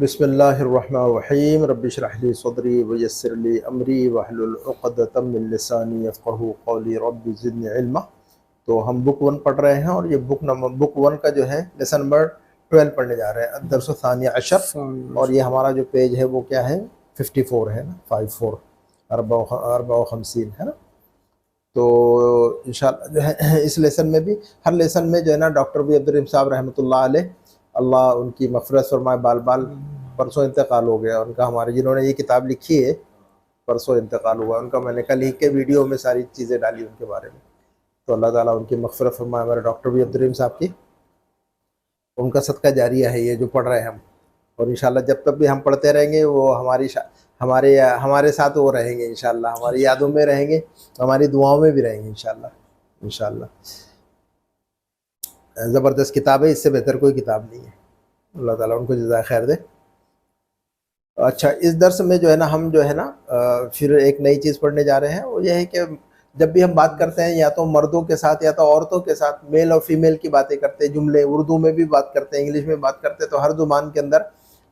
बिस्मिल्लाहिर्रहमानिर्रहीम रब्बिश रह ली सदरी वयस्सिर ली अमरी वहलुल उक़दतम मिन लिसानी यफ़क़हू क़ौली रब्बि ज़िदनी इल्मा। तो हम बुक वन पढ़ रहे हैं और ये बुक वन का जो है लेसन नंबर 12 पढ़ने जा रहे हैं अद्दर्सु सानिया अशर। और ये हमारा जो पेज है वो क्या है 54 है ना 54 अरबा खमसीन है ना। तो इंशाअल्लाह जो है इस लेसन में भी हर लेसन में जो है ना डॉक्टर बी अब्दुल रहीम साहब रहमतुल्लाह अलैह अल्लाह उनकी मग़फ़िरत फरमाए। बाल बाल परसों इंतकाल हो गया उनका, हमारे जिन्होंने ये किताब लिखी है परसों इंतकाल हुआ उनका। मैंने कल ही के वीडियो में सारी चीज़ें डाली उनके बारे में। तो अल्लाह ताला उनकी मग़फ़िरत फरमाए हमारे डॉक्टर बी अब्दुल रहीम साहब की। उनका सदका जारिया है ये जो पढ़ रहे हैं हम। और इंशाल्लाह जब तक भी हम पढ़ते रहेंगे वो हमारे साथ वो रहेंगे इंशाल्लाह, हमारी यादों में रहेंगे, हमारी दुआओं में भी रहेंगे इंशाल्लाह। इंशाल्लाह ज़बरदस्त किताब है, इससे बेहतर कोई किताब नहीं है। अल्लाह ताला उनको जज़ाए खैर दे। अच्छा, इस दर्स में जो है ना हम जो है ना फिर एक नई चीज़ पढ़ने जा रहे हैं। वो ये है कि जब भी हम बात करते हैं या तो मर्दों के साथ या तो औरतों के साथ, मेल और फीमेल की बातें करते हैं, जुमले उर्दू में भी बात करते हैं, इंग्लिश में बात करते हैं, तो हर ज़ुबान के अंदर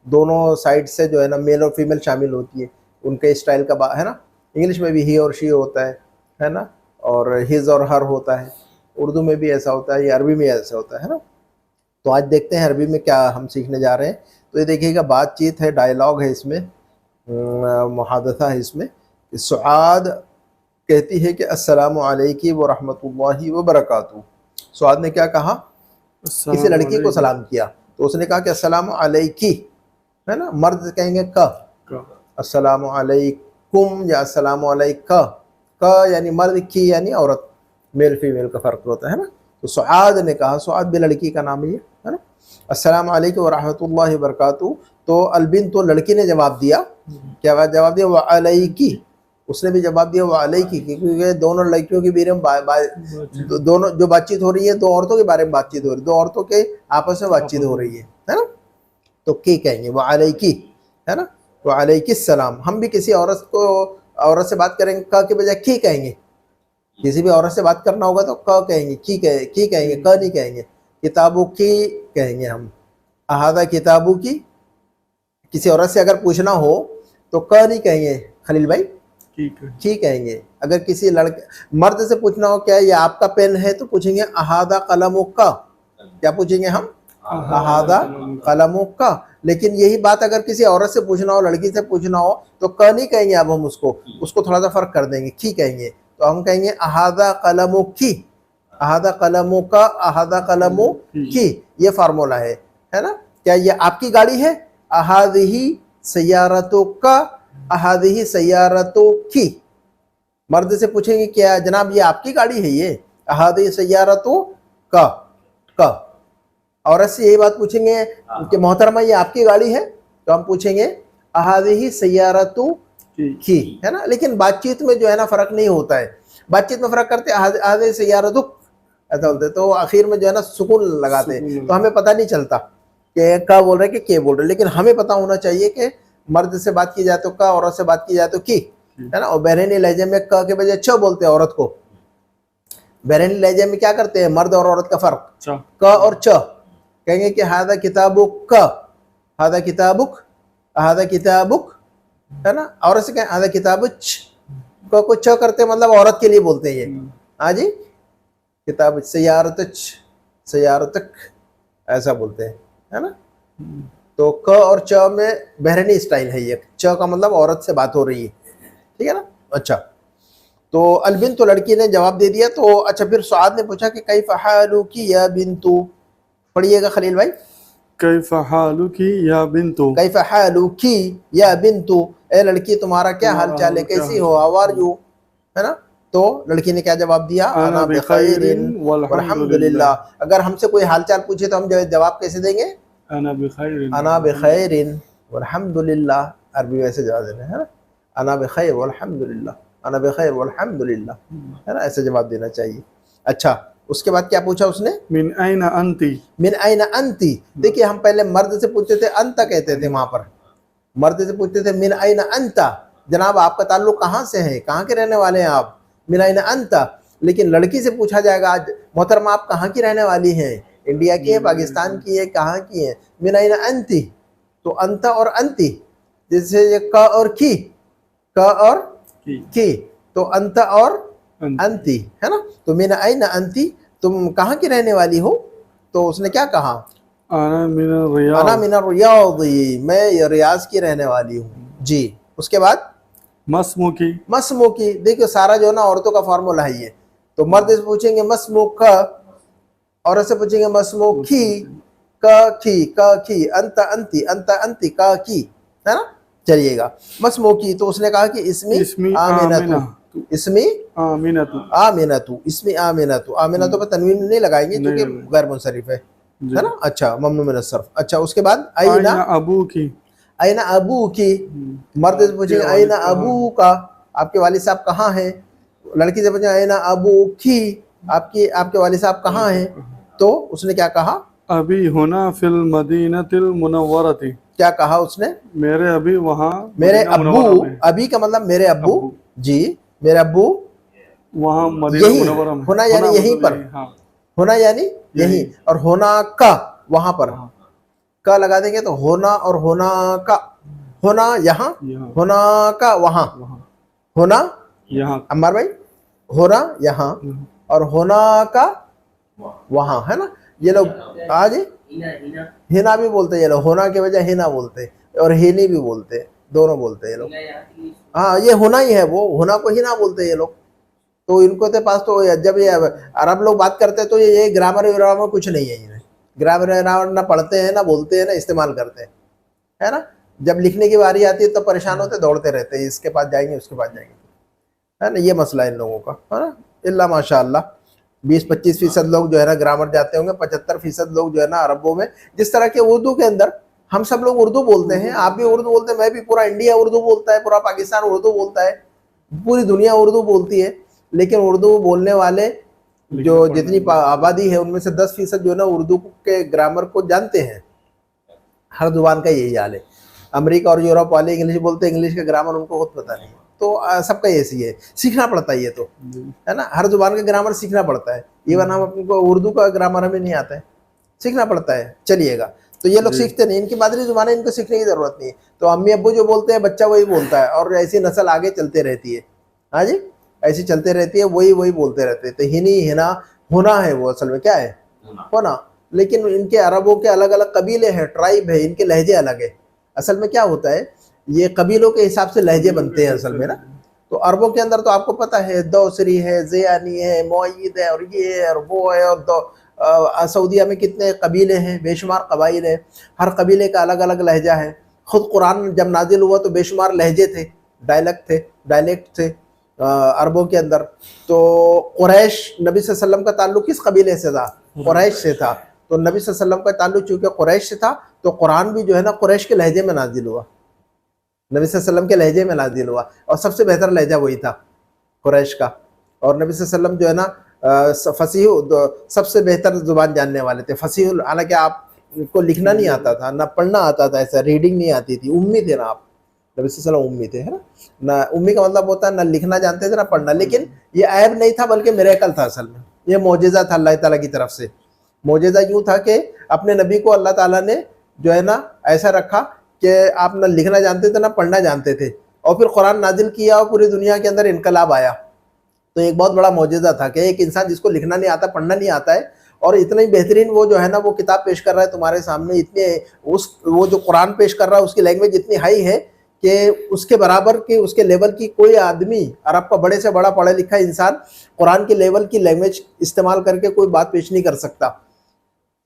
दोनों साइड से जो है ना मेल और फीमेल शामिल होती है। उनके स्टाइल का है ना। इंग्लिश में भी ही और शी होता है ना, और हिज और हर होता है। उर्दू में भी ऐसा होता है, या अरबी में ऐसा होता है ना। तो आज देखते हैं अरबी में क्या हम सीखने जा रहे हैं। तो ये देखिएगा बातचीत है, डायलॉग है इसमें, मुहादसा है इसमें। सुआद कहती है कि अस्सलामु अलैकी व रहमतुल्लाहि व बरकातहू। सुआद ने क्या कहा, किसी लड़की को सलाम किया तो उसने कहा कि अस्सलामु अलैकी, है ना। मर्द कहेंगे का, अस्सलामु अलैकुम या अस्सलामु अलैका। का यानी मर्द, की यानी औरत, मेल फीमेल का फ़र्क होता है ना। तो सुआद ने कहा, सुआद भी लड़की का नाम ही है ना। अस्सलामु अलैकुम व रहमतुल्लाहि व बरकातहू। तो अलबिन, तो लड़की ने जवाब दिया, क्या जवाब दिया, व अलैकी। उसने भी जवाब दिया व अलैकी, क्योंकि दोनों लड़कियों के बारे में दोनों जो बातचीत हो रही है, दो औरतों के बारे में बातचीत हो रही है, दो औरतों के आपस में बातचीत हो रही है ना। तो की कहेंगे व अलैकी, है ना। व अलैकिस सलाम। हम भी किसी औरत से बात करेंगे का के बजाय की कहेंगे। किसी भी औरत से बात करना होगा तो क कहेंगे, की कहेंगे, क नहीं कहेंगे। किताबों की कहेंगे हम, अहादा किताबों की। किसी औरत से अगर पूछना हो तो क नहीं कहेंगे खलील भाई, की कहेंगे। अगर किसी मर्द से पूछना हो क्या ये आपका पेन है तो पूछेंगे अहादा कलमों का। क्या पूछेंगे हम, अहादा कलमों का। लेकिन यही बात अगर किसी औरत से पूछना हो, लड़की से पूछना हो तो क नहीं कहेंगे। अब हम उसको थोड़ा सा फर्क कर देंगे, की कहेंगे। तो हम कहेंगे अहादा कलमों की, अहादा कलमों का, अहादा कलमों की। ये फार्मूला है ना। क्या ये आपकी गाड़ी है, अहादिही सैयारतों का, अहादिही सैयारतों की। मर्द से पूछेंगे क्या जनाब ये आपकी गाड़ी है, ये अहादिही सैयारतों का। औरत से यही बात पूछेंगे कि मोहतरमा ये आपकी गाड़ी है, तो हम पूछेंगे अहादिही सैयारतों की, है ना। लेकिन बातचीत में जो है ना फर्क नहीं होता है। बातचीत में फर्क करते अहादिही सैयारतुक ऐसा बोलते, तो आखिर में जो है ना सुकून लगाते हैं, तो हमें पता नहीं चलता कि क्या बोल रहे हैं कि के बोल रहे हैं। लेकिन हमें पता होना चाहिए कि मर्द से बात की जाए तो का, औरत से बात की जाए तो की, है ना। और बहरीनी लहजे में क के बजाय छ बोलते हैं औरत को। बहरीनी लहजे में क्या करते हैं, मर्द और औरत का फर्क, क और च। कहेंगे कि हादा किताबुक का, हादा किताबुक, हादा किताबुक, है ना। औरत से कहें हादा किताबुच, को छ करते मतलब औरत के लिए बोलते हैं ये। हाँ जी, किताब सयारतच, सयारतक ऐसा बोलते हैं, है ना। तो क और च में बहरीनी स्टाइल है ये। च का मतलब औरत से बात हो रही है, ठीक है ना। अच्छा, तो अलबिन, तो लड़की ने जवाब दे दिया। तो अच्छा, फिर सुआद ने पूछा कि कैफ़ हालुकी या बिन्तु। पढ़िएगा खलील भाई, कैफ़ हालुकी या बिन्तु। कैफ़ हालुकी या बिन्तु, ए लड़की तुम्हारा क्या हाल चाल है, कैसी हो, हाउ आर यू, है ना। तो लड़की ने क्या जवाब दिया, अना बिखैरिन वल्हम्दुलिल्लाह। अगर हमसे कोई हालचाल पूछे तो हम जवाब कैसे देंगे, अना बिखैरिन, अना बिखैरिन वल्हम्दुलिल्लाह। अरबी वैसे जवाब देना है ना, अना बिखैर वल्हम्दुलिल्लाह, अना बिखैर वल्हम्दुलिल्लाह, है ना, ऐसे जवाब देना चाहिए। अच्छा, उसके बाद क्या पूछा उसने, मिन ऐना अंती, मिन ऐना अंती। देखिए हम पहले मर्द से पूछते थे अंता कहते थे, वहां पर मर्द से पूछते थे मिन ऐना अंता, जनाब आपका ताल्लुक कहाँ से है, कहाँ के रहने वाले हैं आप, मिन ऐना अंता। लेकिन लड़की से पूछा जाएगा आज, मोहतरमा आप कहाँ की रहने वाली हैं, इंडिया की है, पाकिस्तान की है, कहाँ की है, मिन ऐना अंती। तो अंत और अंति, जैसे ये क और की, क और की, तो अंत और अंति, है ना। तो मिन अइन अंति, तुम कहाँ की रहने वाली हो? तो उसने क्या कहा? अना मिन अना रियाद। मिन रियादी, मैं रियाज की रहने वाली हूँ जी। उसके बाद मस्मुकी। मस्मुकी, देखियो सारा जो है ना औरतों का फॉर्मूला है ये। तो मर्द से पूछेंगे मस्मुक, औरत से पूछेंगे मस्मुकी, क की, अंत अंति, अंत अंति, क की, है ना। चलिएगा, मस्मुकी, तो उसने कहा कि इसमी इसमी आमिनतु, आमिना। इसमी आमिनतु। आमिनतु, इसमी आमिनतु, आमिनतु पर तनवीन नहीं लगाएंगे क्योंकि नहीं। गैर मुनसरिफ है जी। ना। अच्छा, ममनू मिन सर्फ। अच्छा, उसके बाद आइना आइना, अबू की। आइना अबू की, मर्द से पूछेंगे आपके आइना वालिद कहाँ अबू का, आपके वालिद साहब कहाँ हैं। लड़की से पूछेंगे आइना अबू की, आपके वालिद साहब कहाँ हैं। तो उसने क्या कहा? अभी होना फिल मदीनतिल मुनव्वरति। क्या कहा उसने? मेरे अभी वहाँ मेरे मदीना अब्बू, मुनव्वरा में। अभी का मतलब मेरे अब्बू अब्बू। जी, मेरे अब्बू वहाँ मदीना यही, मुनव्वरा में। होना यानी यहीं मतलब पर, यही, हाँ। होना यानी यही, और होना का वहां पर, हाँ। का लगा देंगे तो होना और होना का, होना यहाँ, यहाँ। होना का वहां, वहाँ। होना यहाँ। अम्मार भाई, होना यहाँ और होना का वहां, है ना। ये लोग आज हिना भी बोलते हैं ये लोग, होना के बजाय हिना बोलते हैं और हिनी भी बोलते हैं, दोनों बोलते हैं ये लोग। हाँ, ये होना ही है, वो होना को हिना बोलते हैं ये लोग। तो इनको के पास तो जब ये अरब लोग बात करते हैं तो ये ग्रामर व्रामर कुछ नहीं है, इन्हें ग्रामर व्रामर ना पढ़ते हैं, ना बोलते हैं, ना इस्तेमाल करते हैं, है ना। जब लिखने की बारी आती है तो परेशान होते, दौड़ते रहते हैं, इसके पास जाएंगे उसके पास जाएंगे, है ना। ये मसला है इन लोगों का, है ना। इल्ला माशाअल्लाह 20-25% लोग जो है ना ग्रामर जाते होंगे, 75% लोग जो है ना अरबों में, जिस तरह के उर्दू के अंदर हम सब लोग उर्दू बोलते हैं, आप भी उर्दू बोलते हैं, मैं भी, पूरा इंडिया उर्दू बोलता है, पूरा पाकिस्तान उर्दू बोलता है, पूरी दुनिया उर्दू बोलती है। लेकिन उर्दू बोलने वाले जो जितनी आबादी है उनमें से 10% जो है ना उर्दू के ग्रामर को जानते हैं। हर जुबान का यही हाल है। अमेरिका और यूरोप वाले इंग्लिश बोलते हैं, इंग्लिश का ग्रामर उनको खुद पता नहीं, तो सबका ऐसी है, सीखना पड़ता है ये तो, है ना। हर जुबान का ग्रामर सीखना पड़ता है। इवन हम अपने को उर्दू का ग्रामर हमें नहीं आता है, सीखना पड़ता है। चलिएगा, तो ये लोग सीखते नहीं, इनकी मादरी जुबान है, इनको सीखने की जरूरत नहीं है। तो अम्मी अब्बू जो बोलते हैं बच्चा वही बोलता है, और ऐसी नस्ल आगे चलते रहती है। हाँ जी, ऐसी चलते रहती है, वही वही बोलते रहते हैं। तो हिनी हिना होना है, वो असल में क्या है? होना। लेकिन इनके अरबों के अलग अलग कबीले हैं, ट्राइब है, इनके लहजे अलग है। असल में क्या होता है, ये कबीलों के हिसाब से लहजे बनते हैं असल में ना। तो अरबों के अंदर तो आपको पता है दौसरी है, ज़ियानी है, मोयद है, और ये है और वो है, और सऊदीया में कितने कबीले हैं, बेशुमार कबाइल है, हर कबीले का अलग अलग लहजा है। खुद कुरान जब नाजिल हुआ तो बेशुमार लहजे थे, डायलेक्ट थे अरबों के अंदर। तो कुरैश, नबी सल्लल्लाहु अलैहि वसल्लम का ताल्लुक किस कबीले से था? कुरैश से था। तो नबी सल्लल्लाहु अलैहि वसल्लम का ताल्लुक चूंकि कुरैश से था, तो कुरान भी जो है ना कुरैश के लहजे में नाजिल हुआ, नबी सल्लल्लाहु अलैहि वसल्लम के लहजे में नाजिल हुआ, और सबसे बेहतर लहजा वही था कुरैश का। और नबी सल्लल्लाहु अलैहि वसल्लम जो है ना फसीह, सबसे बेहतर जुबान जानने वाले थे, फसीह। हालांकि आपको लिखना नहीं आता था, ना पढ़ना आता था, ऐसा रीडिंग नहीं आती थी, उम्मी थे ना आप, नबी सल्लल्लाहु अलैहि वसल्लम उम्मी थे, है ना। उम्मी का मतलब होता है ना लिखना जानते थे ना पढ़ना। लेकिन ये ऐब नहीं था, बल्कि मिरेकल था असल में, ये मौजिज़ा था अल्लाह ताला की तरफ से। मौजिज़ा यूँ था कि अपने नबी को अल्लाह ताला ने जो है ना ऐसा रखा कि आप ना लिखना जानते थे ना पढ़ना जानते थे, और फिर कुरान नाजिल किया और पूरी दुनिया के अंदर इनकलाब आया। तो एक बहुत बड़ा मौजिज़ा था कि एक इंसान जिसको लिखना नहीं आता, पढ़ना नहीं आता है, और इतना ही बेहतरीन वो जो है ना वो किताब पेश कर रहा है तुम्हारे सामने, इतने वो जो कुरान पेश कर रहा है उसकी लैंग्वेज इतनी हाई है कि उसके बराबर की, उसके लेवल की कोई आदमी, अरब का बड़े से बड़ा पढ़ा लिखा इंसान कुरान के लेवल की लैंग्वेज इस्तेमाल करके कोई बात पेश नहीं कर सकता।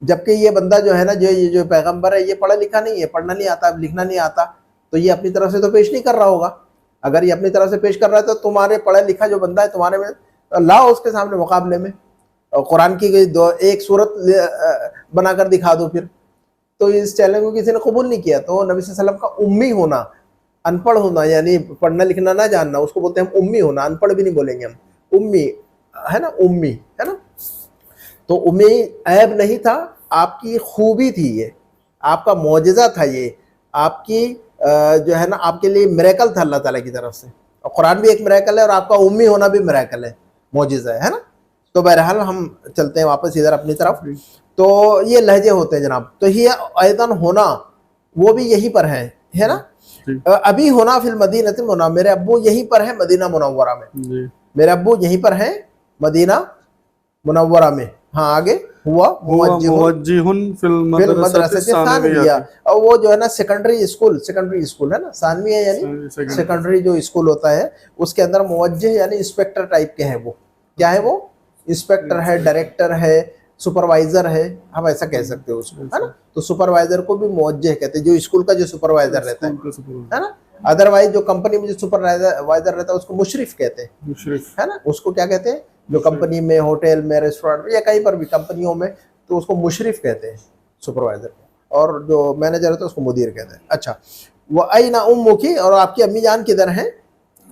जबकि ये बंदा जो है ना, जो पैगंबर है, ये पढ़ा लिखा नहीं है, पढ़ना नहीं आता, लिखना नहीं आता, तो ये अपनी तरफ से तो पेश नहीं कर रहा होगा। अगर ये अपनी तरफ से पेश कर रहा है तो तुम्हारे पढ़ा लिखा जो बंदा है तुम्हारे में लाओ उसके सामने मुकाबले में, और कुरान की एक सूरत बनाकर दिखा दो फिर। तो इस चैलेंज को किसी ने कबूल नहीं किया। तो नबी सल्लल्लाहु अलैहि वसल्लम का उम्मी होना, अनपढ़ होना, यानी पढ़ना लिखना ना जानना, उसको बोलते हैं हम उम्मी होना। अनपढ़ भी नहीं बोलेंगे हम, उम्मी, है ना, उम्मी, है ना। तो उम्मी ऐब नहीं था, आपकी खूबी थी, ये आपका मौजिज़ा था, ये आपकी जो है ना आपके लिए मिरेकल था अल्लाह ताला की तरफ से। और कुरान भी एक मिरेकल है, और आपका उम्मी होना भी मिरेकल है, मौजिज़ा है ना। तो बहरहाल हम चलते हैं वापस इधर अपनी तरफ। तो ये लहजे होते हैं जनाब। तो ये ऐदन होना, वो भी यहीं पर है ना। जी अभी होना फिल मदीनतिल मुनव्वरा, मेरे अब्बू यहीं पर है मदीना मुनव्वरा में, जी मेरे अब्बू यहीं पर हैं मदीना मुनव्वरा में। हाँ आगे, हुआ हुआ मुवज्जिहुन मुवज्जिहुन फिल फिल मदरसति मदरसति सानविया, सानविय्यति। और वो जो है ना सेकेंडरी स्कूल है ना, सानविया यानी सेकेंडरी जो स्कूल होता है, उसके अंदर मुवज्जिह यानी इंस्पेक्टर टाइप के हैं वो। क्या है वो? इंस्पेक्टर है, डायरेक्टर है, सुपरवाइजर है, हम ऐसा कह सकते हो उसको, है ना। तो सुपरवाइजर को भी मुवज्जिह कहते हैं, जो स्कूल का जो सुपरवाइजर रहता है ना। अदरवाइज जो कंपनी में जो सुपरवाइजर रहता है उसको मुशरिफ कहते हैं, मुशरिफ। है ना। उसको क्या कहते हैं? जो कंपनी में, होटल में, रेस्टोरेंट में या कहीं पर भी कंपनियों में, तो उसको मुशरिफ कहते हैं सुपरवाइजर को, और जो मैनेजर होता है उसको मुदीर कहते हैं। अच्छा, वो अयना उम्मुकी, और आपकी अम्मी जान किधर हैं?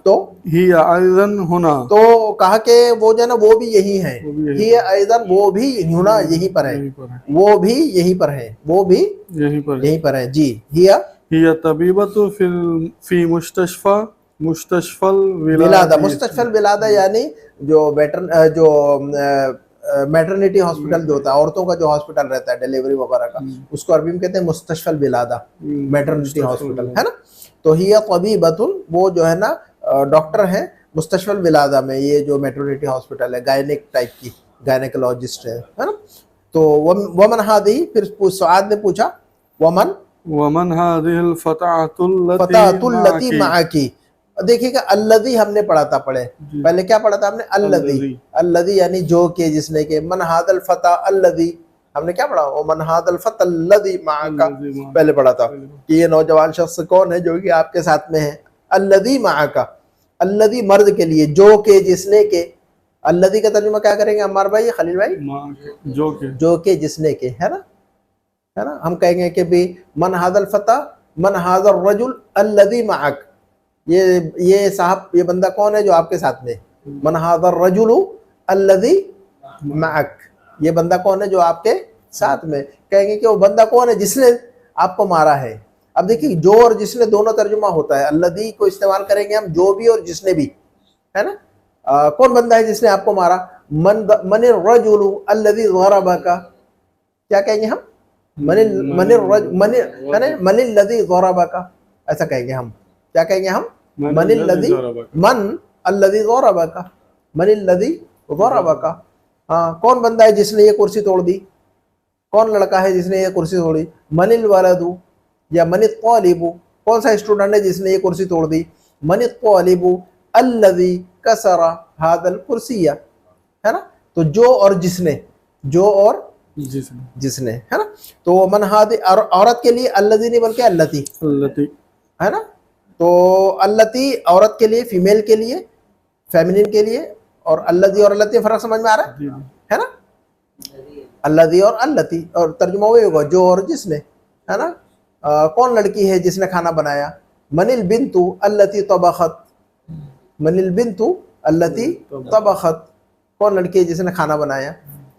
तो ही आइज़न हुना, तो कहा कि वो जो है ना वो भी यही है, वो भी यहीं ही अयदन, वो भी हुना यहीं पर है, यहीं पर है, वो भी यहीं पर है, वो भी यहीं पर है। यहीं पर है जी। हिया हिया तबीबतु फी मुस्तशफल विलादा, विलादी। मुस्तशफल विलादा यानी जो मैटरनिटी हॉस्पिटल जो होता है, औरतों का जो हॉस्पिटल रहता है डिलीवरी वगैरह का, उसको अरबी में कहते हैं मुस्तशफल विलादा, मैटरनिटी हॉस्पिटल, है ना। तो हिया तबीबतुन, वो जो है ना डॉक्टर है मुस्तशफल विलादा में, ये जो मैटरनिटी हॉस्पिटल है, गायनेक टाइप की, गायनेकोलॉजिस्ट है ना। तो वमन हादी, फिर सआद ने पूछा वमन वमन हादिहिल फताअतुल्लती फतातुल्लती माकी। माकी। देखिएगा अल्लदी हमने पढ़ा था, पढ़े जी। पहले क्या पढ़ा था हमने? अल्लदी, अल्लदी यानी जो के, जिसने के। मन हादल फता अल्लदी, हमने क्या पढ़ा? ओ मन हादल फता अल्लदी माका, पहले पढ़ा था कि ये नौजवान शख्स कौन है जो कि आपके साथ में है। अल्लदी माका, अल्लदी मर्द के लिए, जो के, जिसने के। अल्लदी का तर्जुमा क्या करेंगे अम्मार भाई, खलील भाई? जो के जिसने के, है ना। हम कहेंगे कि भी मन हादल फता, मन हादल रजुल अल्लदी माक, ये साहब, ये बंदा कौन है जो आपके साथ में? मन हादल रजुल अल्लदी माक, ये बंदा कौन है जो आपके साथ में? कहेंगे कि वो बंदा कौन है जिसने आपको मारा है। अब देखिए, जो और जिसने दोनों तर्जुमा होता है। अल्लदी को इस्तेमाल करेंगे हम जो भी और जिसने भी, है ना। कौन बंदा है जिसने आपको मारा? मन रजुल अल्लदी ज़रबका, क्या कहेंगे हम? मनिल लदी ज़रबका, ऐसा कहेंगे हम। क्या कहेंगे हम? मन अल्लदी ज़रबका, मनिल लदी ज़रबका। हाँ, कौन बंदा है जिसने ये कुर्सी तोड़ दी? कौन लड़का है जिसने ये कुर्सी तोड़ी? मनिल वलदु या मनित तालिबु, कौन सा स्टूडेंट है जिसने ये कुर्सी तोड़ दी? मनित तालिबु अल्लदी कसरा हादल कुर्सिया, है ना। तो जो और जिसने, जो और जिसने, है ना। तो मन हादि, औरत के लिए अल्लदी नहीं बल्कि अल्लती, है ना। तो अल्लती औरत के लिए, फीमेल के लिए, फेमिनिन के लिए, और अल्लदी और अल्लती फर्क समझ में आ रहा है ना। अल्लदी और अल्लती, और तर्जुमा वही होगा जो और जिसने, है ना। कौन लड़की है जिसने खाना बनाया? मनिल बिन्तु अल्लती तबखत, मनिल बिन्तु अल्लती तबखत, कौन लड़की है जिसने खाना बनाया,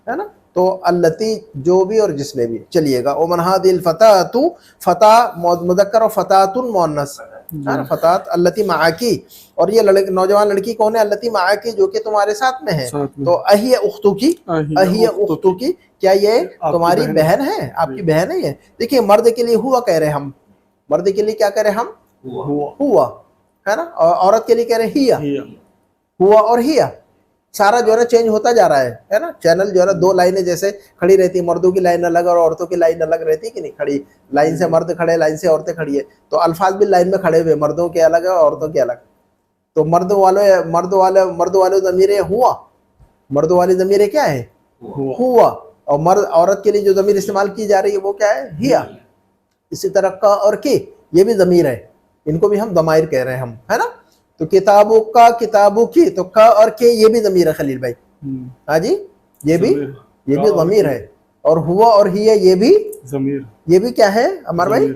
है ना। तो अल्लती जो भी और जिसने भी। चलिएगा, ओ मनहादिल फतातु, फता मुदक्कर और फतातुन मुअन्नस, है ना। फतात अल्लती माकी, और ये नौजवान लड़की कौन है? अल्लती माकी, जो कि तुम्हारे साथ में है। तो अहिय उख्तुकी, अहिय उख्तुकी, क्या ये तुम्हारी बहन है? आपकी बहन है ये। देखिए, मर्द के लिए हुआ कह रहे हम, मर्द के लिए क्या कह रहे हम? हुआ, है ना। और औरत के लिए कह रहे हिया, हुआ और हिया। सारा जो है ना चेंज होता जा रहा है ना। चैनल जो है ना, दो लाइनें जैसे खड़ी रहती है, मर्दों की लाइन अलग और औरतों की लाइन अलग रहती है कि नहीं? खड़ी लाइन से मर्द खड़े, लाइन से औरतें खड़ी है, तो अल्फाज भी लाइन में खड़े हुए, मर्दों के अलग है औरतों के अलग। तो मर्द वाले ज़मीर हुआ, मर्द वाली ज़मीर क्या है? हुआ। और मर्द औरत के लिए जो ज़मीर इस्तेमाल की जा रही है वो क्या है? हिया। इसी तरह का और की, ये भी ज़मीर है, इनको भी हम दमाइर कह रहे हैं हम, है ना। तो किताबों का, किताबों की, तो का और के ये भी ज़मीर है खलील भाई। हाँ जी, ये भी ज़मीर है। और हुआ और हिया ये भी ज़मीर, ये भी क्या है अमर भाई?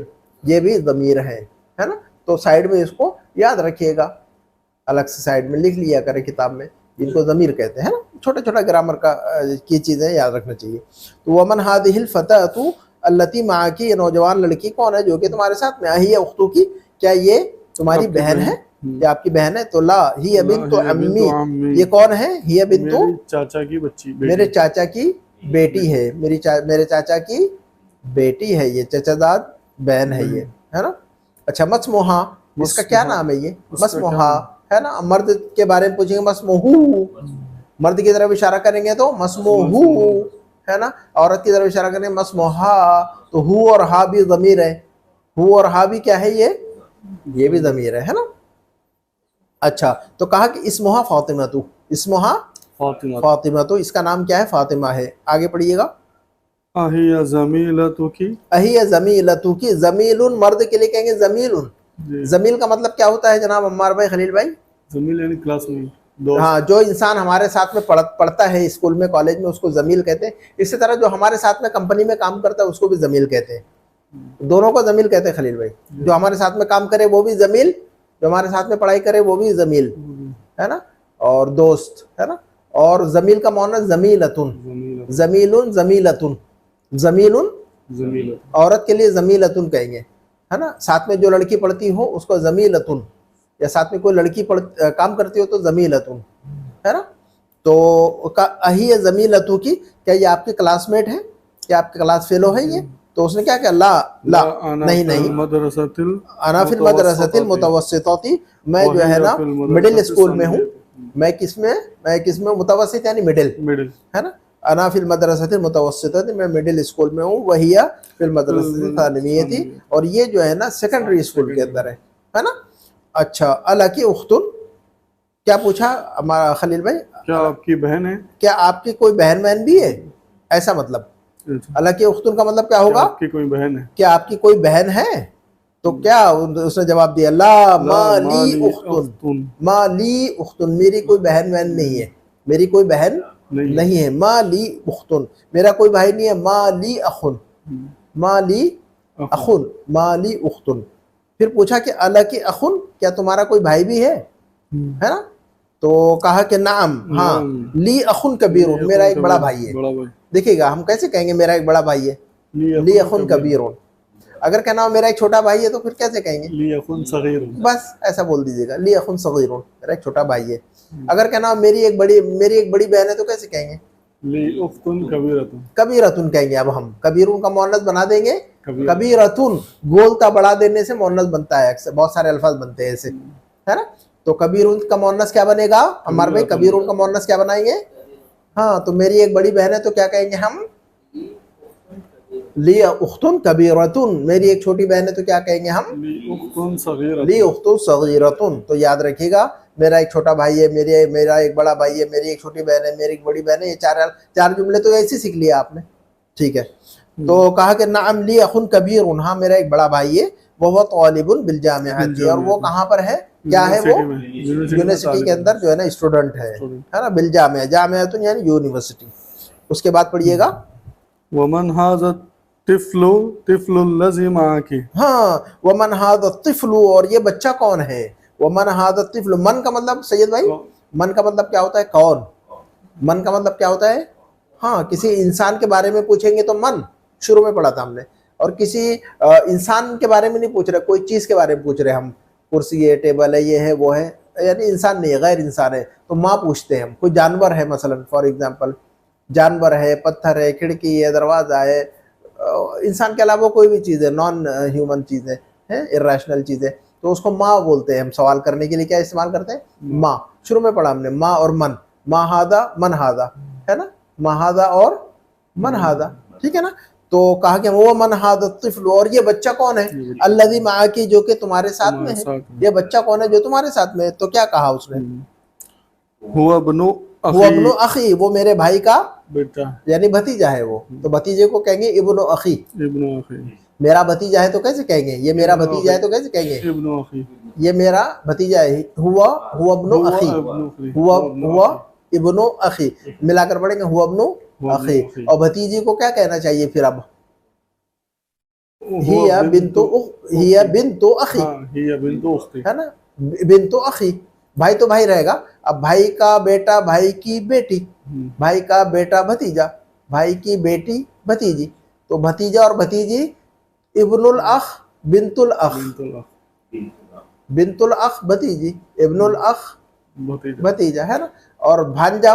ये भी ज़मीर है ना। तो साइड में इसको याद रखिएगा, अलग से साइड में लिख लिया करें किताब में, इनको ज़मीर कहते हैं ना। छोटा छोटा ग्रामर का की चीज़ें याद रखना चाहिए। तो वमन हादिहिल फतातु अल्लती माकी, ये नौजवान लड़की कौन है जो कि तुम्हारे साथ में? हिया उख्तु की, क्या ये तुम्हारी बहन है या आपकी बहन है? तो ला हिया बिन्तु अम्मी, ये कौन है? हिया बिन्तु, चाचा की बच्ची, मेरे चाचा की बेटी है, मेरे चाचा की बेटी है ये, चचादाद बहन है ये, है ना। अच्छा, मस्मुहा, इसका क्या नाम है ये? मस्मुहा, है ना। मर्द के बारे में पूछेंगे मस्मुहू, मर्द की तरफ इशारा करेंगे तो मस्मुहू, है ना। औरत की तरफ इशारा करेंगे मस्मुहा, तो हु और हा भी ज़मीर है, हु और हा भी क्या है, ये भी ज़मीर है ना। अच्छा, तो कहा कि इस्मुहा फातिमा तू, इस्मुहा फातिमा फातिमा, तो इसका नाम क्या है? फातिमा है। आगे पढ़िएगा। अहिया ज़मीलतु की, अहिया ज़मीलतु की, ज़मीलुन मर्द के लिए कहेंगे ज़मीलुन। ज़मील का मतलब क्या होता है जनाब अम्मार भाई, खलील भाई? ज़मील यानी क्लासमेट, दोस्त। हाँ, जो इंसान हमारे साथ में पढ़ता है स्कूल में, कॉलेज में, उसको ज़मील कहते हैं। इसी तरह जो हमारे साथ में कंपनी में काम करता है उसको भी ज़मील कहते हैं। दोनों को ज़मील कहते हैं खलील भाई। जो हमारे साथ में काम करे वो भी ज़मील, जो हमारे साथ में पढ़ाई करे वो भी ज़मील, है ना, और दोस्त, है ना। और ज़मील का मौना ज़मीलतुन, ज़मीलुन ज़मीलतुन, ज़मीलुन औरत के लिए ज़मीलतुन कहेंगे, है ना। साथ में जो लड़की पढ़ती हो उसको ज़मीलतुन, या साथ में कोई लड़की काम करती हो तो ज़मीलतुन, है ना। तो अही ज़मीलतु की, क्या ये आपकी क्लासमेट है, क्या आपके क्लास फेलो है ये? तो उसने क्या किया? ला ला, नहीं, मदरसतिल अना फिल मदरसतिल मुतवस्सितती, मैं जो है ना मिडिल स्कूल में हूँ। मैं किसमें मुतवस्सित यानी मिडिल, है ना। अना फिल मदरसतिल मुतवस्सितती, मैं मिडिल स्कूल में हूँ। वहिया फिल मदरसतिल थानियती, और ये जो है ना सेकेंडरी स्कूल के अंदर है ना। अच्छा, अला की उख्तुन, क्या पूछा हमारा खलील भाई? क्या आपकी बहन है? क्या आपकी कोई बहन भी है, ऐसा मतलब। अला की उख्तुन का मतलब क्या होगा? आपकी कोई बहन है, क्या आपकी कोई बहन है? तो क्या उसने जवाब दिया? ला माली उख्तुन, माली उख्तुन, मेरी कोई बहन नहीं है, मेरी कोई बहन नहीं है। माली उख्तुन, मेरा कोई भाई नहीं है। माली अखुन, माली अखुन, माली उख्तुन। फिर पूछा कि अला की अखुन, क्या तुम्हारा कोई भाई भी है ना। तो कहा कि नाम, हाँ, ली अखुन कबीरुन, मेरा एक बड़ा भाई है। देखिएगा हम कैसे कहेंगे मेरा एक बड़ा भाई है? ली अखुन कबीरुन। अगर कहना हो मेरा एक छोटा भाई है तो फिर कैसे कहेंगे? ली अखुन सगीरुन, बस ऐसा बोल दीजिएगा, ली अखुन सगीरुन, मेरा एक छोटा भाई है। अगर कहना हो मेरी एक बड़ी बहन है तो कैसे कहेंगे? ली उख्तुन कबीरतुन, कबीरतुन कहेंगे। अब हम कबीरुन का मुअन्नस बना देंगे कबीरतुन, गोलता बढ़ा देने से मुअन्नस बनता है, अक्सर बहुत सारे अल्फाज बनते हैं ऐसे, है ना। तो कबीरुन का मुअन्नस क्या बनेगा हमारे भाई? कबीरुन का मुअन्नस क्या बनाएंगे? हाँ, तो मेरी एक बड़ी बहन है तो क्या कहेंगे हम? ली उख्तुन कबीरतुन, मेरी एक छोटी बहन है तो क्या कहेंगे हम? ली उख्तुन सगीरतुन। तो याद रखिएगा, मेरा एक छोटा भाई है, मेरा एक बड़ा भाई है, मेरी एक छोटी बहन है, मेरी एक बड़ी बहन है, ये चार जुमले तो ऐसे सीख लिया आपने, ठीक है। तो कहा कि नाम ली अखुन कबीरुन, हाँ मेरा एक बड़ा भाई है। वह तालिबुन बिल जामिअती, और वो कहाँ पर है? क्या है वो? यूनिवर्सिटी के अंदर जो है ना स्टूडेंट है ना। बिल जामिआ, जामिअतुन यानी यूनिवर्सिटी। उसके बाद पढ़िएगा, वमन हाज़ा तिफ्लु तिफ्लुल लज़ी माकी, हाँ, वमन हाज़ा तिफ्लु, और ये बच्चा कौन है? वमन हाज़ा तिफ्लु, मन का मतलब सैयद भाई, मन का मतलब क्या होता है? कौन? मन का मतलब क्या होता है? हाँ, किसी इंसान के बारे में पूछेंगे तो मन, शुरू में पढ़ा था हमने। और किसी इंसान के बारे में नहीं पूछ रहे, कोई चीज़ के बारे में पूछ रहे हम, कुर्सी है, टेबल है, ये है, वो है, यानी इंसान नहीं है, गैर इंसान है तो माँ पूछते हैं हम। कोई जानवर है मसलन, फॉर एग्जांपल जानवर है, पत्थर है, खिड़की है, दरवाज़ा है, इंसान के अलावा कोई भी चीज़ है, नॉन ह्यूमन चीज़ है, इर्रेशनल चीज़ है, तो उसको माँ बोलते हैं हम। सवाल करने के लिए क्या इस्तेमाल करते हैं? माँ। शुरू में पढ़ा हमने माँ और मन, माँ हादा मन हादा, है ना, माँ हादा और मन हादा, ठीक है ना। तो कहा कि वो मन हादा तिफ्ल, और ये बच्चा कौन है? अल्लज़ी माकी, जो कि तुम्हारे साथ में है। ये बच्चा कौन है जो तुम्हारे साथ में है? तो क्या कहा उसने? हुआ बनु इब्नु अखी, वो मेरे भाई का बेटा, यानी भतीजा है वो। तो भतीजे को कहेंगे इब्नु अखी। इब्नु अखी, मेरा भतीजा है तो कैसे कहेंगे? ये मेरा भतीजा है तो कैसे कहेंगे? इब्नु अखी, ये मेरा भतीजा है। हुआ इब्नु अखी, हुआ इब्नु अखी, मिलाकर पढ़ेंगे हुआ इब्नु अखी। और भतीजी को क्या कहना चाहिए फिर? अब हिया बिन्तु अखी, हिया बिन्तु अखी, है ना, बिन्तु अखी, भाई तो भाई रहेगा। अब भाई का बेटा, भाई की बेटी, भाई का बेटा भतीजा, भाई की बेटी भतीजी, तो भतीजा और भतीजी इब्नुल अख बिन्तुल अख, बिन्तुल अख भतीजी, इब्नुल अख भतीजा, है ना। और भांजा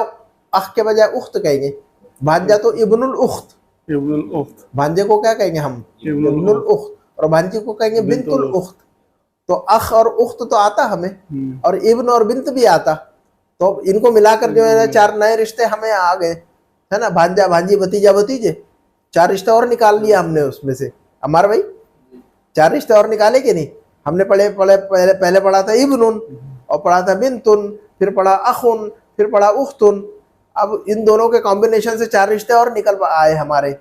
अख के बजाय उख्त कहेंगे, भांजा तो इब्नुल उख्त, इब्नुल उख्त, भांजे को क्या कहेंगे हम? इब्नुल उख्त। और भांजी को कहेंगे बिंतुल उख्त। तो अख और उख्त तो आता हमें, और इब्न और बिंत भी आता, तो इनको मिलाकर जो है 4 नए रिश्ते हमें आ गए, है ना। भांजा भांजी भतीजा भतीजे, 4 रिश्ते और निकाल लिया हमने उसमें से। अमर भाई 4 रिश्ते और निकाले कि नहीं? हमने पहले पढ़ा था इब्नुन, और पढ़ा था बिंतुन, फिर पढ़ा अखुन, फिर पढ़ा उख्तुन। अब इन दोनों के कॉम्बिनेशन से 4 रिश्ते और निकल आए हमारे।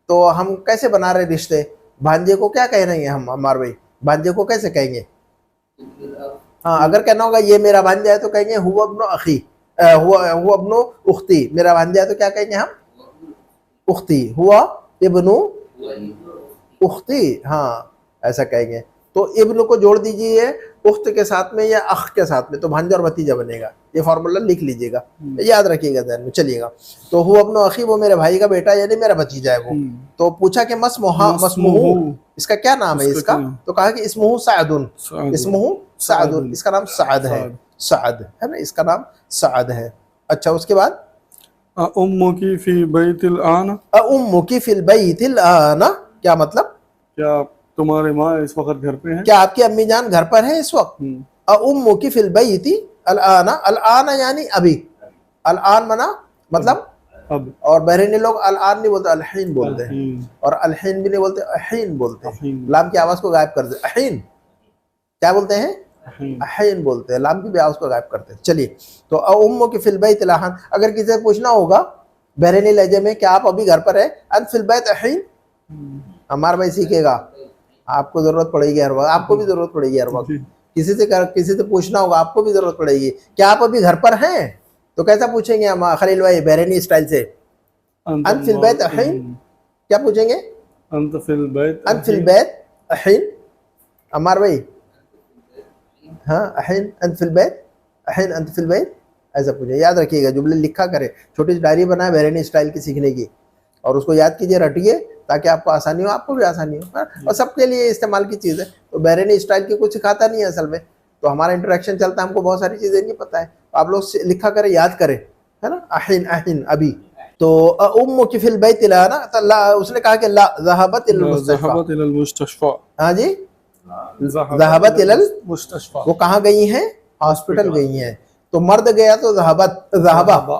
तो हम कैसे बना रहे रिश्ते? भांजे को क्या कह रहे हैं हम, अमर भाई? भांजे को कैसे कहेंगे? हाँ, अगर कहना होगा ये मेरा भांजा है तो कहेंगे हुवा इब्नु अखी, हुवा इब्नु उख्ती। मेरा भांजा है तो क्या कहेंगे हम? उख्ती, हुआ इब्नु उख्ती, हाँ ऐसा कहेंगे। तो इब्न को जोड़ दीजिए उख्त के साथ में या अख के साथ में, तो भांजा और भतीजा बनेगा। ये फॉर्मूला लिख लीजिएगा, याद रखिएगा ध्यान में। चलिएगा, तो हुआ इब्नु अखी, वो मेरे भाई का बेटा यानी मेरा भतीजा है वो। तो पूछा कि मस्मुहु, इसका क्या नाम है इसका? तो कहा कि इस्मुहु सादुन, इस्मुहु सादुन, इसका नाम साद है, साद है ना, इसका नाम साद है। अच्छा, उसके बाद उम्मुकी फी बैतिल आना, उम्मुकी फिल बैतिल आना, क्या मतलब? क्या तुम्हारी माँ इस वक्त घर पे है? क्या आपकी अम्मी जान घर पर है इस वक्त? उम्मुकी फिल बैति अल आना, अल आना यानी अभी, अल आन मना मतलब अब, और बहरीनी लोग अल आन नहीं बोलते, अलहीन बोलते हैं, और अलहीन भी नहीं बोलते, अहीन बोलते हैं। लाम की आवाज को गायब कर दे, अहीन क्या बोलते हैं? अहीन बोलते हैं, लाम की भी आवाज को गायब करते हैं। चलिए, तो उम्मु की फिल बैत लहान, अगर किसी से पूछना होगा बहरीनी लहजे में क्या आप अभी घर पर है, अन फिल बैत अहीन, हमारा भाई सीखेगा, आपको जरूरत पड़ेगी हर वक्त, आपको भी जरूरत पड़ेगी हर वक्त। किसी से पूछना होगा, आपको भी जरूरत पड़ेगी, क्या आप अभी घर पर हैं? तो कैसा पूछेंगे हम खलील भाई बहरीनी स्टाइल से? अन फिल बैत अहीन, क्या पूछेंगे? अंत फिल बैत, अन फिल बैत अहीन, अमार भाई, हाँ अहीन अन फिल बैत, अहीन अंत फिल बैत, ऐसा पूछे। याद रखिएगा, जुमले लिखा करें, छोटी सी डायरी बनाए बहरीनी स्टाइल की सीखने की, और उसको याद कीजिए, रटिए, ताकि आपको आसानी हो, आपको भी आसानी हो, और सबके लिए इस्तेमाल की चीज़ है। तो बहरीनी स्टाइल की कुछ सिखाता नहीं है असल में, तो हमारा इंटरेक्शन चलता है, हमको बहुत सारी चीज़ें नहीं पता है, तो आप लोग लिखा करें, याद करें, है ना। अहीन अहीन अभी, तो उम्मु की फिल बैत ना, तो उसने कहा कि ला ज़हबत इलल मुस्तशफा, हाँ जी, ज़हबत इलल मुस्तशफा, वो कहाँ गई हैं? हॉस्पिटल गई हैं। तो मर्द गया तो ज़हबा,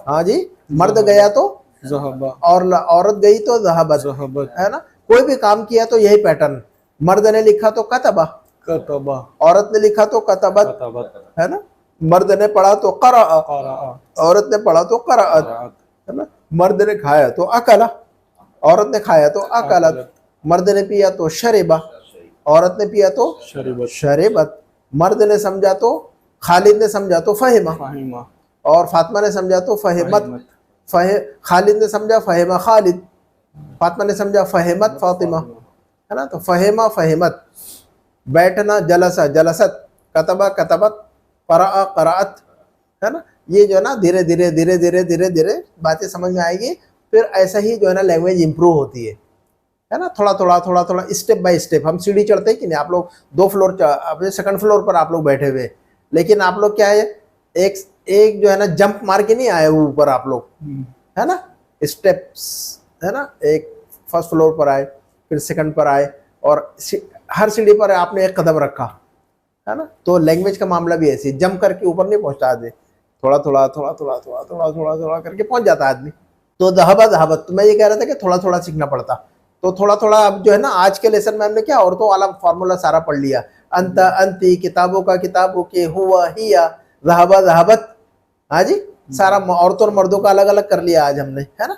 हाँ जी, मर्द गया तो ज़हबा, और औरत गई तो ज़हबत, है ना। कोई भी काम किया तो यही पैटर्न, मर्द ने लिखा तो कतबा, औरत ने लिखा तो कतबत, है ना। मर्द ने पढ़ा तो क़रा, औरत ने पढ़ा तो क़राअत, है ना। मर्द ने खाया तो अकला, औरत ने खाया तो अकलत। मर्द ने पिया तो शरिबा, औरत ने पिया तो शरिबत। मर्द ने समझा तो, खालिद ने समझा तो फहिमा, और फातिमा ने समझा तो फहिमत। खालिद ने समझा फहिमा खालिद, फातिमा ने समझा फहिमत फातिमा, है ना। तो फहिमा फहिमत, बैठना जलसा जलसत, कतबा कतबत, क़राअ क़राअत, है ना। ये जो है ना धीरे धीरे धीरे धीरे धीरे धीरे बातें समझ में आएगी, फिर ऐसा ही जो है ना लैंग्वेज इंप्रूव होती है ना। थोड़ा थोड़ा थोड़ा थोड़ा स्टेप बाय स्टेप, हम सीढ़ी चढ़ते हैं कि नहीं, आप लोग 2 फ्लोर, अपने 2nd फ्लोर पर आप लोग बैठे हुए, लेकिन आप लोग क्या है, एक जो है ना जंप मार के नहीं आए ऊपर आप लोग, है ना। स्टेप्स, है ना, एक 1st फ्लोर पर आए, फिर 2nd पर आए, और हर सीढ़ी पर आपने एक कदम रखा, है ना। तो लैंग्वेज का मामला भी ऐसे, जंप करके ऊपर नहीं पहुंचता आदमी, थोड़ा थोड़ा थोड़ा थोड़ा थोड़ा थोड़ा थोड़ा थोड़ा करके पहुंच जाता आदमी। तो ज़हबत ज़हबत, तो मैं ये कह रहा था कि थोड़ा थोड़ा सीखना पड़ता, तो थोड़ा थोड़ा अब जो है ना आज के लेसन में हमने क्या औरतों वाला फार्मूला सारा पढ़ लिया, अंत अंती, किताबों का किताबों के, हुआ हिया, ज़हबा ज़हबत, हाँ जी, सारा औरतों और मर्दों का अलग अलग कर लिया आज हमने, है ना।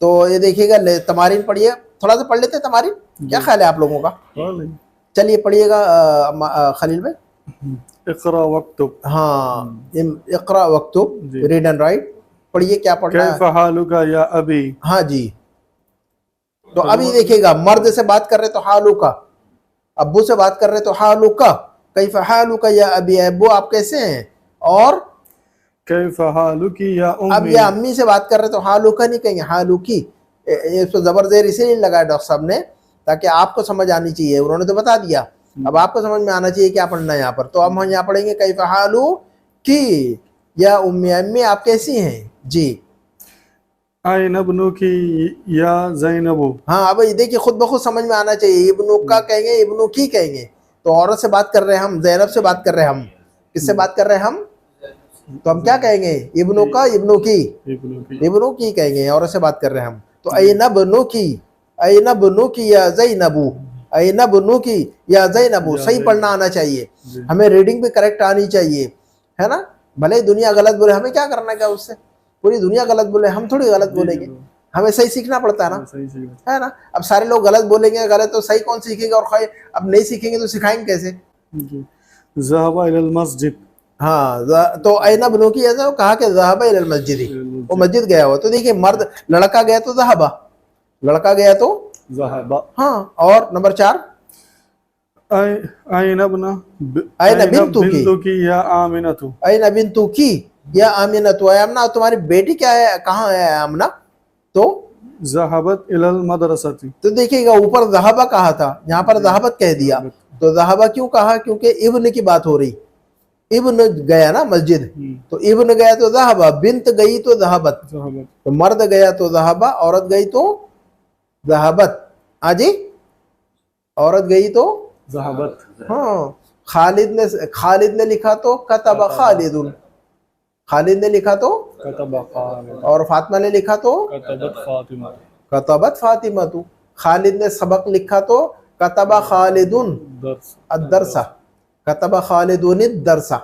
तो ये देखिएगा, तमारीन पढ़िए, थोड़ा सा पढ़ लेते हैं तमारीन, क्या ख्याल है आप लोगों का? चलिए पढ़िएगा खलील भाई। इक़रा वक्तुब, हाँ, इक़रा वक्तुब, रीड एंड राइट, पढ़िए, क्या पढ़ना है? कैफ़ हालुका या अबी, हाँ जी। तो अभी देखिएगा, मर्द से बात कर रहे तो हालुका, अब्बू से बात कर रहे तो हालुका, कैफ़ हालुका या अबी, अब्बू आप कैसे हैं, और कैफ़ हालुकी या उम्मी, अब ये अम्मी से बात कर रहे तो हालुका नहीं कहेंगे, हालुकी। इसको जबर जेर इसीलिए लगाया डॉक्टर साहब ने, ताकि आपको समझ आनी चाहिए, उन्होंने तो बता दिया, अब आपको समझ में आना चाहिए क्या पढ़ना है यहाँ पर। तो अब हम यहाँ पढ़ेंगे कैफ़ हालुकी या उम्मी, अम्मी आप कैसी हैं जी। आइन इब्नुकी या ज़ैनबु। हाँ, अब ये देखिए खुद ब खुद समझ में आना चाहिए। इब्नु का कहेंगे, इब्नु की कहेंगे। तो औरत से बात कर रहे हैं हम, जैनब से बात कर रहे हैं हम, किससे बात कर रहे हैं हम? तो हम क्या कहेंगे? इब्नु का, इब्नु की, इब्नुकी। इब्नु की कहेंगे, औरत से बात कर रहे हैं हम। तो अयनबनु की, अयनबनु की या ज़ैनबु, अयनबनु की या ज़ैनबु, सही पढ़ना आना चाहिए हमें, रीडिंग भी करेक्ट आनी चाहिए, है ना। भले ही दुनिया गलत बोले, हमें क्या करना क्या उससे? पूरी दुनिया गलत बोले, हम थोड़ी गलत बोलेंगे, हमें सही सीखना पड़ता है ना, सही सही। है ना। अब सारे लोग गलत बोलेंगे, गलत तो सही कौन सीखेगा? और अब नहीं सीखेंगे तो सिखाएंगे कैसे? ज़हबा इलल मस्जिद। हाँ, तो अयना बनो की ऐसा कहा कि ज़हबा इलल मस्जिद, वो मस्जिद गया हुआ। तो देखिए मर्द, लड़का गया तो ज़हबा, लड़का गया तो ज़हबा। हाँ। और नंबर 4, आइन बिन्तु की या आमिनतु। अयना बिन्तु की या आमिनतु, आमना तुम्हारी बेटी क्या है, कहाँ है आमना? तो ज़हबत इलल मदरसती। तो देखिएगा ऊपर ज़हबा कहा था, यहाँ पर ज़हबत कह दिया। तो ज़हबा क्यों कहा? क्योंकि इब्न की बात हो रही, इब्न गया ना मस्जिद, तो इब्न गया तो ज़हबा, बिन्त गई तो ज़हबत, तो मर्द गया तो ज़हबा, औरत गई तो ज़हबत। आजी, औरत गई तो ज़हबत। हाँ। खालिद ने लिखा तो कतबा खालिदुन, खालिद ने लिखा तो कतबा खालिद। और फातिमा ने लिखा तो कतबत फातिमा। कतबत फातिमतु। खालिद ने सबक लिखा तो कतबा खालिदुन अद-दरसा, कतबा खालिदुन अद-दरसा।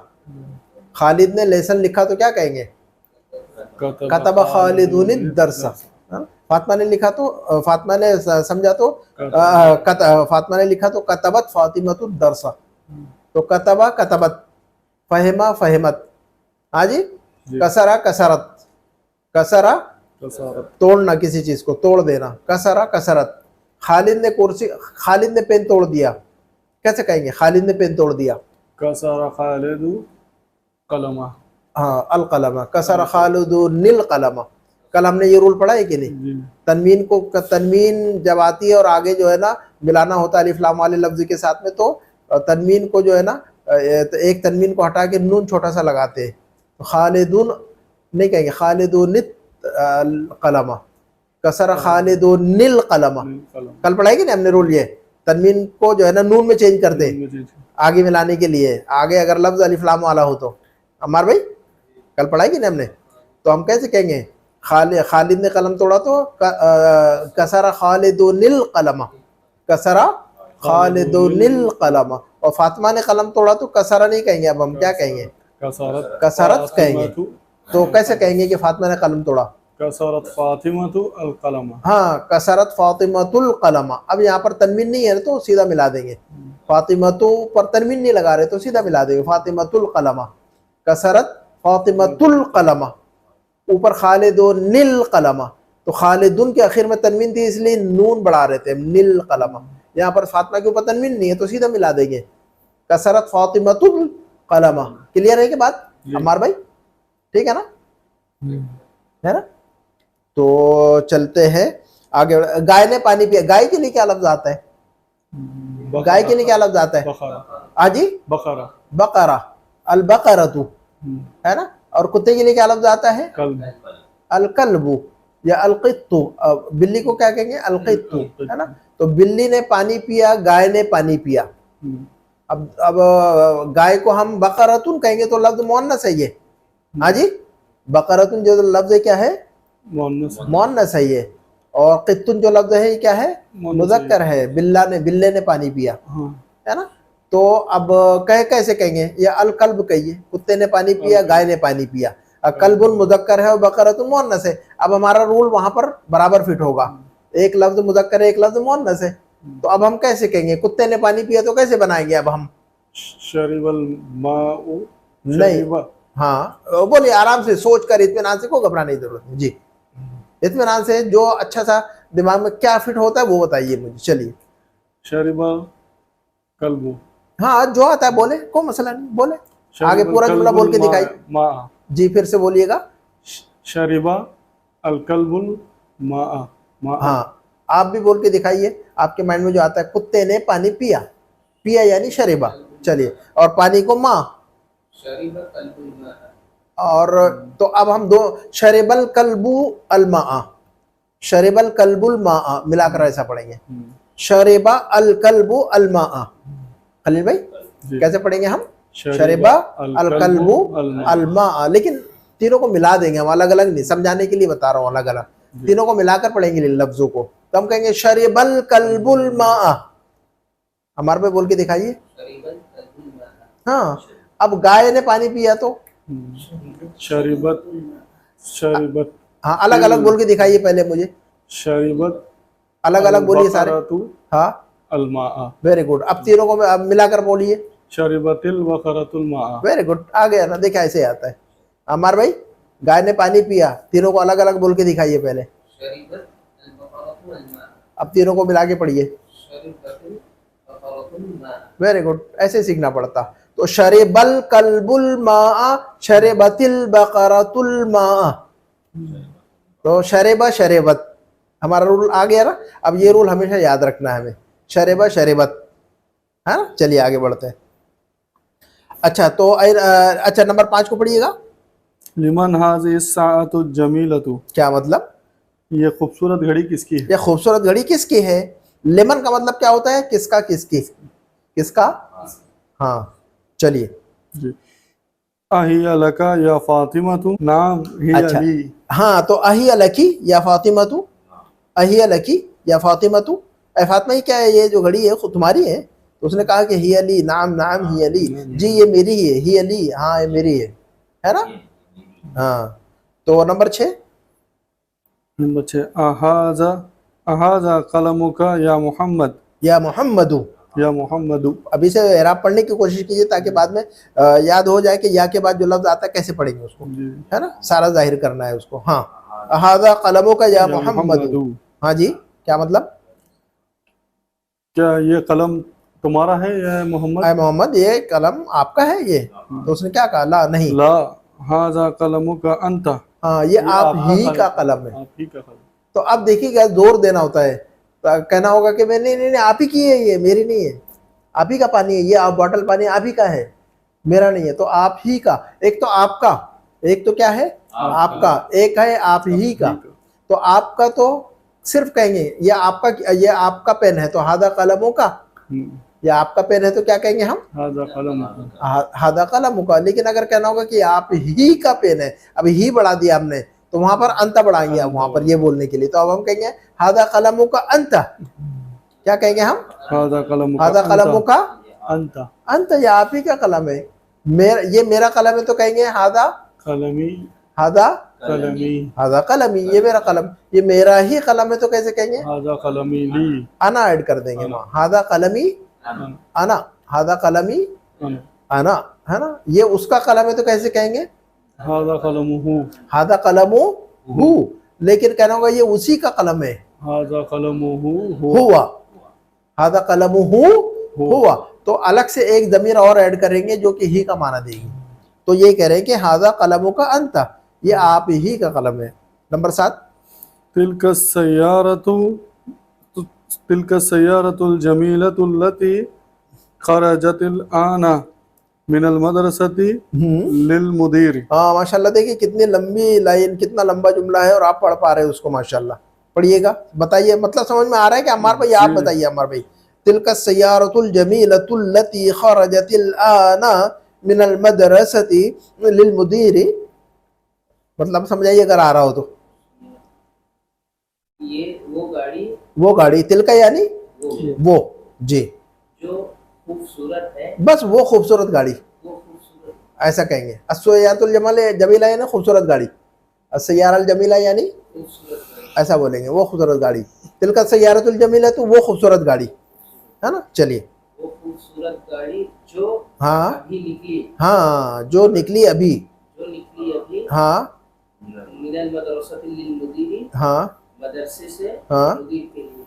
खालिद ने लेसन लिखा तो क्या कहेंगे? कतबा खालिदुन अद-दरसा। फातिमा ने लिखा तो, फातिमा ने समझा तो, फातिमा ने लिखा तो कतबत फातिमतु अद-दरसा। तो कतबा कतबत, फहिमा फहिमत। हाँ जी। कसरा कसरत, कसरा तोड़ना, किसी चीज को तोड़ देना, कसरा कसरत। खालिद ने कुर्सी, खालिद ने पेन तोड़ दिया, कैसे कहेंगे? खालिद ने पेन तोड़ दिया, कसरा खालिदु कलमा। हाँ, अल कलमा, कसरा खालिदु नील कलमा। कल हमने ये रूल पढ़ा है कि नहीं? तनवीन को, तनवीन जब आती है और आगे जो है ना मिलाना होता है अलिफ लाम वाले लफ्ज के साथ में, तो तनवीन को जो है ना, एक तनवीन को हटा के नून छोटा सा लगाते हैं। तो खालिदुन नहीं कहेंगे, खालिदुन कलमा, कसर खालिदुन नील कलमा। कल पढ़ाएगी ना हमने रूल, ये तनवीन को जो है ना नून में चेंज कर दे आगे मिलाने के लिए, आगे अगर लफ्ज अलिफ लाम वाला हो तो। अमर भाई कल पढ़ाएगी ना हमने, तो हम कैसे कहेंगे? खालिद ने कलम तोड़ा तो कसरा खालिदुनिल कलमा, कसरा खालिदुनिल कलमा। और फातिमा ने कलम तोड़ा तो कसरा नहीं कहेंगे, अब हम क्या कहेंगे? कसरत कहेंगे। तो कैसे कहेंगे कि फातिमा ने कलम तोड़ा? कसरत फातिमतु अल कलमा। हाँ, कसरत फातिमतुल कलमा। अब यहाँ पर तनवीन नहीं है तो सीधा मिला देंगे, फातिमतु पर तनवीन नहीं लगा रहे तो सीधा मिला देंगे, फातिमतुल कलमा, कसरत फातिमतुल कलमा। ऊपर खालिदुनिल कलमा, तो खालिदुन के आखिर में तनवीन थी इसलिए नून बढ़ा रहे थे, निल कलमा। यहाँ पर फातिमा के ऊपर तनवीन नहीं है तो सीधा मिला देंगे, कसरत फातिमतुल कलमा। क्लियर है कि बात अम्मार भाई? ठीक है ना, है ना। तो चलते हैं आगे। गाय ने पानी पिया, गाय के लिए क्या लफ्ज आता है? गाय के लिए क्या लफ्ज आता है? आजी, बकरा, बकरा, अल बकरतु, है ना। और कुत्ते के लिए क्या लफ्ज आता है? अल कल्बु या अल क़ित्तु। बिल्ली को क्या कहेंगे? अल क़ित्तु, है ना। तो बिल्ली ने पानी पिया, गाय ने पानी पिया। अब गाय को हम बकरतुन कहेंगे तो लफ्ज मुअन्नस है ये। हाँ जी, बकरतुन जो लफ्ज है क्या है? मुअन्नस है ये। और क़ित्तुन जो लफ्ज है ये क्या है? मुज़क्कर है। बिल्ले ने पानी पिया, है ना। तो अब कैसे कहेंगे? या अल कल्ब कहिए, कुत्ते ने पानी पिया, गाय ने पानी पिया। कल्बुन मुज़क्कर है और बकरतुन मुअन्नस है। अब हमारा रूल वहां पर बराबर फिट होगा, एक लफ्ज मुज़क्कर है, एक लफ्ज मुअन्नस है। तो अब हम कैसे कहेंगे? कुत्ते ने पानी पिया तो कैसे बनाएंगे अब हम? शरीबल माउ नहीं, हाँ बोलिए आराम से, सोच कर, इत्मीनान से, कोई घबराने की जरूरत नहीं जी। इत्मीनान से जो अच्छा सा दिमाग में क्या फिट होता है वो बताइए मुझे। चलिए, शरीबल कल्बु, हाँ जो आता है बोले, कोई मसला नहीं, बोले आगे पूरा जुमला बोल के दिखाइए जी। फिर से बोलिएगा, शरीबा अल कल्बुल मा। हाँ, आप भी बोल के दिखाइए, आपके माइंड में जो आता है। कुत्ते ने पानी पिया, पिया यानी शरीबा। चलिए, और पानी को माँ, और तो अब हम दो, शरीबल कल्बु अल मा, शरिबल कल्बुल मा, मिलाकर ऐसा पढ़ेंगे। शरिबा अल कल्बु अल मा। खलील भाई जी। कैसे पढ़ेंगे हम? शरिबा अल कल्बु अल मा, लेकिन तीनों को मिला देंगे हम, अलग अलग नहीं, समझाने के लिए बता रहा हूँ, अलग अलग तीनों को मिलाकर पढ़ेंगे लफ्जों को। तो हम कहेंगे शरिबल कल्बुल मा। हमारे पे बोल के दिखाइए। हाँ, अब गाय ने पानी पिया तो शरीबत शरीबत हाँ, अलग अलग बोल के दिखाइए पहले मुझे, शरीबत अलग अलग बोलिए सारे। बकरतु हाँ अलमाआ। वेरी गुड, अब तीनों को अब मिलाकर बोलिए। शरीबतिल बकरतुल माआ। वेरी गुड, आ गया ना, देखा ऐसे आता है। अमर भाई गाय ने पानी पिया, तीनों को अलग अलग बोल के दिखाइए पहले, अब तीनों को मिला के पढ़िए। वेरी गुड, ऐसे सीखना पड़ता। तो शरिबल कल्बुल मा, शरिबतिल बकरतुल मा। तो शरेबा शरेबत हमारा रूल आ गया ना। अब ये रूल हमेशा याद रखना है हमें, शरेबा शरेबत, है ना। चलिए आगे बढ़ते हैं। अच्छा तो अच्छा नंबर 5 को पढ़िएगा। लिमन हाज़िहि साअतु जमीलतु। क्या मतलब? ये खूबसूरत घड़ी किसकी है? ये खूबसूरत घड़ी किसकी है? लेमन का मतलब क्या होता है? किसका, किसकी, किसका। हाँ चलिए। जी। अहिया लका या फातिमतु। नाम ही अच्छा अली। हाँ, तो अहिया लकी या फातिमतु, अहिया लकी या फातिमतु, ए फातिमा ही क्या है, ये जो घड़ी है खुद तुम्हारी है? तो उसने कहा कि ही अली, नाम नाम ही अली, जी ये मेरी है, ही अली, हाँ ये मेरी है ना। हाँ तो नंबर 6। नंबर 6 अहाजा अहाजा कलमुका या मोहम्मद। या मोहम्मदू, या मोहम्मदू। अभी से एराब पढ़ने की कोशिश कीजिए ताकि बाद में याद हो जाए कि या के बाद जो लफ्ज आता है कैसे पढ़ेंगे उसको, जी। है ना, सारा जाहिर करना है उसको। हाँ, अहाजा कलमों का या मोहम्मदू। हाँ जी, क्या मतलब? क्या ये कलम तुम्हारा है या मोहम्मद? आए मोहम्मद, ये कलम आपका है ये? तो उसने क्या कहा? ला नहीं, ला हाजा कलमुका अंता। हाँ ये आप ही का कलम है। आप ही का कलम। तो अब देखिएगा, जोर देना होता है, तो कहना होगा कि मैं नहीं नहीं नहीं, आप ही की है ये, मेरी नहीं है, आप ही का पानी है ये, आप बॉटल पानी आप ही का है, मेरा नहीं है। तो आप ही का, एक तो आपका, एक तो क्या है आपका, एक है आप ही का। तो आपका तो सिर्फ कहेंगे ये आपका, ये आपका पेन है तो हादा कलमों का, ये आपका पेन है तो क्या कहेंगे हम? हाजा कलम। हादा कलमों का। लेकिन अगर कहना होगा कि आप ही का पेन है, अब ही बढ़ा दिया हमने, तो वहां पर अंत बढ़ाएंगे आप वहां पर ये बोलने के लिए। तो अब हम कहेंगे हादा कलमों का अंत। क्या कहेंगे हम? हाजा कलम हादा कलमों का अंता। अंत, ये आप ही का कलम है, मेरा, ये मेरा कलम है तो कहेंगे हादा कलमी। हादा कलमी। हादा कलमी, ये मेरा कलम, ये मेरा ही कलम है तो कैसे कहेंगे? हाजा कलमी ली। अना ऐड कर देंगे वहां, हादा कलमी अना, हादा कलमी अना, है ना। ये उसका कलम है तो कैसे कहेंगे? हाजा कलमुहु। हादा कलमु हु, लेकिन कहना होगा ये उसी का कलम है, हाजा कलमुहु हुआ, हादा कलमु हुआ। तो अलग से एक जमीर और ऐड करेंगे जो कि ही का माना देगी। तो ये कह रहे हैं कि हादा कलमु का अंत, ये आप ही का कलम है। नंबर 7। तिलका सय्यारतु तिलका सय्यारतुल जमीलतुल्लती खरजतिल आना मिनल मदरसती लिल मुदीर। हाँ माशाल्लाह, देखिए कितनी लंबी लाइन, कितना लंबा जुमला है और आप पढ़ पा रहे हो उसको, माशाल्लाह। पढ़िएगा, बताइए, मतलब समझ में आ रहा है कि अम्मार भाई? आप बताइए अम्मार भाई। तिलका सय्यारतुल जमीलतुल्लती खरजतिल आना मिनल मदरसती लिल मुदीर, मतलब समझाइए अगर आ रहा हो तो। ये वो गाड़ी तिलका यानी वो जी, जो खूबसूरत है, बस वो खूबसूरत गाड़ी, वो खूबसूरत ऐसा कहेंगे। अस्सय्यारतुल जमीला यानी खूबसूरत गाड़ी, अस्सय्यारल जमीला यानी खूबसूरत ऐसा बोलेंगे, वो खूबसूरत गाड़ी। तिलका सय्यारतुल जमीला, तो वो खूबसूरत गाड़ी, है ना। चलिए, वो खूबसूरत गाड़ी जो हाँ अभी निकली, हाँ जो निकली अभी, जो निकली अभी, हाँ मिनल मदरसतिल लिल मुदीरी, हाँ मदरसे से हाँ, मुदीर के लिए,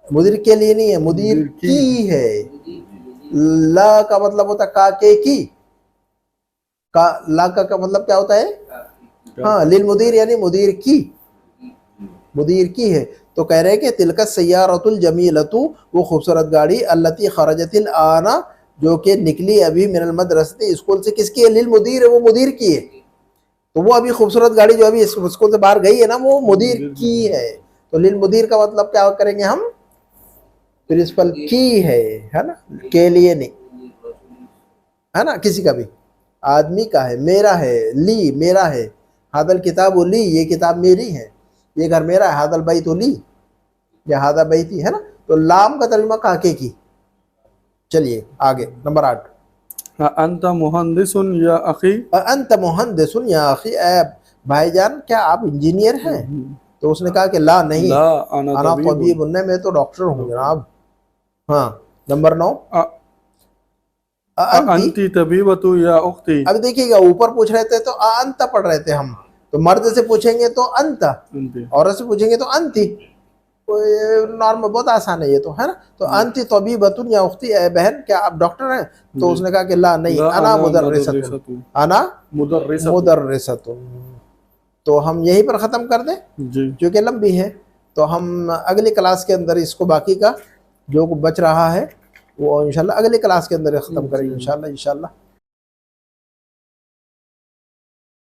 मुदीर के लिए नहीं है, मुदीर की है। मुदीर के लिए, ला का मतलब होता है का के की, का ला का मतलब क्या होता है? हाँ, लिल मुदीर यानी मुदीर की, मुदीर की है। तो कह रहे हैं कि तिलका सय्यारतुल जमीलतु, वो खूबसूरत गाड़ी, अल्लती खरजतिल आना, जो कि निकली अभी, मिनल मदरसती, स्कूल से। किसकी है? लिल मुदीर है, वो मुदीर की है। तो वो अभी खूबसूरत गाड़ी जो अभी स्कूल से बाहर गई है ना, वो मुदीर की है। तो लिल मुदीर का मतलब क्या करेंगे हम, प्रिंसिपल की है ना, के लिए नहीं, है ना, किसी का भी, आदमी का है, मेरा है, ली मेरा है, हादल किताब ली ये किताब मेरी है, ये घर मेरा है, हादल बैत ली या हादा बैती, है ना। तो लाम का तर्जुमा काके की। चलिए आगे नंबर 8, अंत मुहंदिसुन या अखी, अंत मुहंदिसुन या अखी, ए भाईजान क्या आप इंजीनियर हैं? तो उसने कहा कि ला नहीं, ला अना अना तबीबुन, तबीबुन, मैं तो डॉक्टर हूँ जनाब। हाँ नंबर 9, अंती। अंती तबीबतु या उख्ती, अब देखिएगा ऊपर पूछ रहे थे तो अंत पढ़ रहे थे हम, तो मर्द से पूछेंगे तो अंत, अंती, औरत से पूछेंगे तो अंती, नॉर्मल, बहुत आसान है ये तो, है ना। तो अंती तबीबतुन या उख्ती, ए बहन क्या आप डॉक्टर हैं? तो उसने कहा कि ला नहीं, ला अना अना मुदर्रिसतुन, मुदर्रिसतुन, अना मुदर्रिसतुन। मुदर्रिसतुन। तो हम यहीं पर ख़त्म कर दें जी क्योंकि लंबी है। तो हम अगली क्लास के अंदर इसको बाकी का जो बच रहा है वो इंशाल्लाह अगली क्लास के अंदर ख़त्म करेंगे इंशाल्लाह।